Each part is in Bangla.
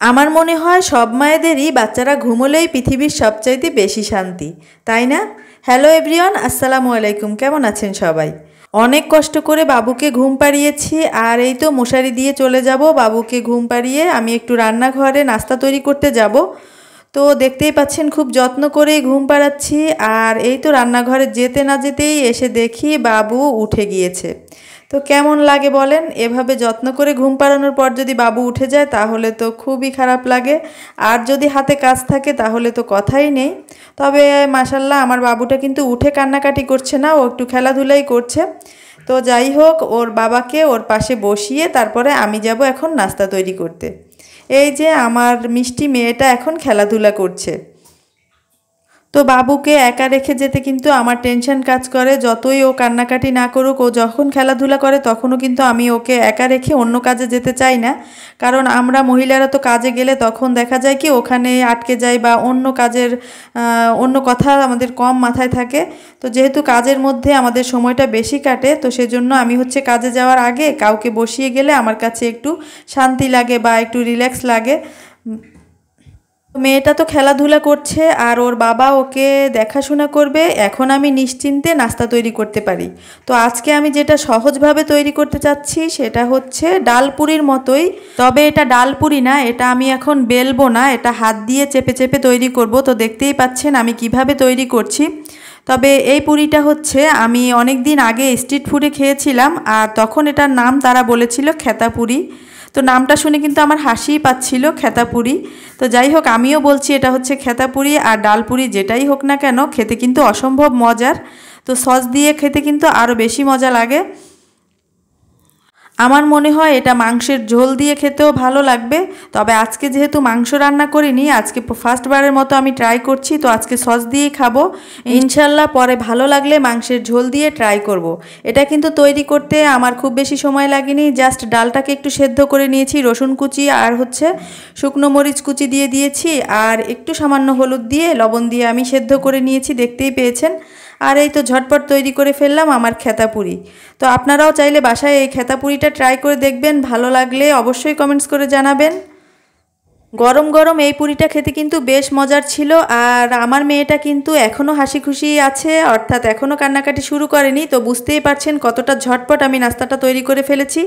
আমার মনে হয় সব মায়েদেরই বাচ্চারা ঘুমোলেই পৃথিবীর সবচাইতে বেশি শান্তি, তাই না? হ্যালো এভরিওয়ান, আসসালামু আলাইকুম। কেমন আছেন সবাই? অনেক কষ্ট করে বাবুকে ঘুম পাড়িয়েছি, আর এই তো মশারি দিয়ে চলে যাব। বাবুকে ঘুম পাড়িয়ে আমি একটু রান্নাঘরে নাস্তা তৈরি করতে যাব। তো দেখতেই পাচ্ছেন খুব যত্ন করেই ঘুম পাড়াচ্ছি। আর এই তো রান্নাঘরে যেতে না যেতেই এসে দেখি বাবু উঠে গিয়েছে। তো কেমন লাগে বলেন? এভাবে যত্ন করে ঘুম পাড়ানোর পর যদি বাবু উঠে যায় তাহলে তো খুবই খারাপ লাগে। আর যদি হাতে কাজ থাকে তাহলে তো কথাই নেই। তবে মাশাল্লাহ আমার বাবুটা কিন্তু উঠে কান্নাকাটি করছে না, ও একটু খেলাধুলাই করছে। তো যাই হোক, ওর বাবাকে ওর পাশে বসিয়ে তারপরে আমি যাব এখন নাস্তা তৈরি করতে। এই যে আমার মিষ্টি মেয়েটা এখন খেলাধুলা করছে। তো বাবুকে একা রেখে যেতে কিন্তু আমার টেনশন কাজ করে। যতই ও কান্নাকাটি না করুক, ও যখন খেলাধুলা করে তখনও কিন্তু আমি ওকে একা রেখে অন্য কাজে যেতে চাই না। কারণ আমরা মহিলারা তো কাজে গেলে তখন দেখা যায় কি ওখানে আটকে যাই, বা অন্য কাজের অন্য কথা আমাদের কম মাথায় থাকে। তো যেহেতু কাজের মধ্যে আমাদের সময়টা বেশি কাটে, তো সেজন্য আমি হচ্ছে কাজে যাওয়ার আগে কাউকে বসিয়ে গেলে আমার কাছে একটু শান্তি লাগে বা একটু রিল্যাক্স লাগে। মেয়েটা তো খেলাধুলা করছে আর ওর বাবা ওকে দেখাশোনা করবে। এখন আমি নিশ্চিন্তে নাস্তা তৈরি করতে পারি। তো আজকে আমি যেটা সহজভাবে তৈরি করতে চাচ্ছি সেটা হচ্ছে ডালপুরির মতোই। তবে এটা ডালপুরি না, এটা আমি এখন বেলবো না, এটা হাত দিয়ে চেপে চেপে তৈরি করব। তো দেখতেই পাচ্ছেন আমি কিভাবে তৈরি করছি। তবে এই পুরিটা হচ্ছে আমি অনেক দিন আগে স্ট্রিট ফুডে খেয়েছিলাম, আর তখন এটার নাম তারা বলেছিল খেতাপুরি। তো নামটা শুনে কিন্তু আমার হাসিই পাচ্ছিল, খেতাপুরি। তো যাই হোক, আমিও বলছি এটা হচ্ছে খেতাপুরি আর ডালপুরি, যেটাই হোক না কেন খেতে কিন্তু অসম্ভব মজার। তো সস দিয়ে খেতে কিন্তু আরও বেশি মজা লাগে। আমার মনে হয় এটা মাংসের ঝোল দিয়ে খেতেও ভালো লাগবে। তবে আজকে যেহেতু মাংস রান্না করিনি, আজকে ফার্স্টবারের মতো আমি ট্রাই করছি। তো আজকে সস দিয়েই খাবো ইনশাল্লাহ। পরে ভালো লাগলে মাংসের ঝোল দিয়ে ট্রাই করব। এটা কিন্তু তৈরি করতে আমার খুব বেশি সময় লাগেনি। জাস্ট ডালটাকে একটু সেদ্ধ করে নিয়েছি, রসুন কুচি আর হচ্ছে শুকনো মরিচ কুচি দিয়ে দিয়েছি, আর একটু সামান্য হলুদ দিয়ে লবণ দিয়ে আমি সেদ্ধ করে নিয়েছি, দেখতেই পেয়েছেন। আর এই তো ঝটপট তৈরি করে ফেললাম আমার খেতাপুরি। তো আপনারাও চাইলে বাসায় এই খেতাপুরিটা ট্রাই করে দেখবেন, ভালো লাগলে অবশ্যই কমেন্টস করে জানাবেন। গরম গরম এই পুরিটা খেতে কিন্তু বেশ মজার ছিল। আর আমার মেয়েটা কিন্তু এখনও হাসি খুশি আছে, অর্থাৎ এখনও কান্নাকাটি শুরু করেনি। তো বুঝতেই পারছেন কতটা ঝটপট আমি নাস্তাটা তৈরি করে ফেলেছি।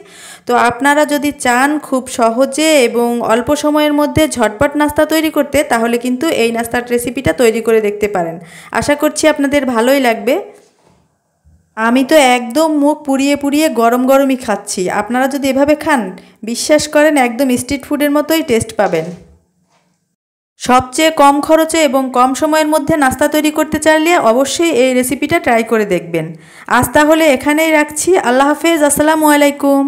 তো আপনারা যদি চান খুব সহজে এবং অল্প সময়ের মধ্যে ঝটপট নাস্তা তৈরি করতে, তাহলে কিন্তু এই নাস্তার রেসিপিটা তৈরি করে দেখতে পারেন। আশা করছি আপনাদের ভালোই লাগবে। আমি তো একদম মুখ পুড়িয়ে পুড়িয়ে গরম গরমই খাচ্ছি। আপনারা যদি এভাবে খান, বিশ্বাস করেন একদম স্ট্রিট ফুডের মতোই টেস্ট পাবেন। সবচেয়ে কম খরচে এবং কম সময়ের মধ্যে নাস্তা তৈরি করতে চাইলে অবশ্যই এই রেসিপিটা ট্রাই করে দেখবেন। আজ তাহলে এখানেই রাখছি। আল্লাহ হাফেজ, আসসালামু আলাইকুম।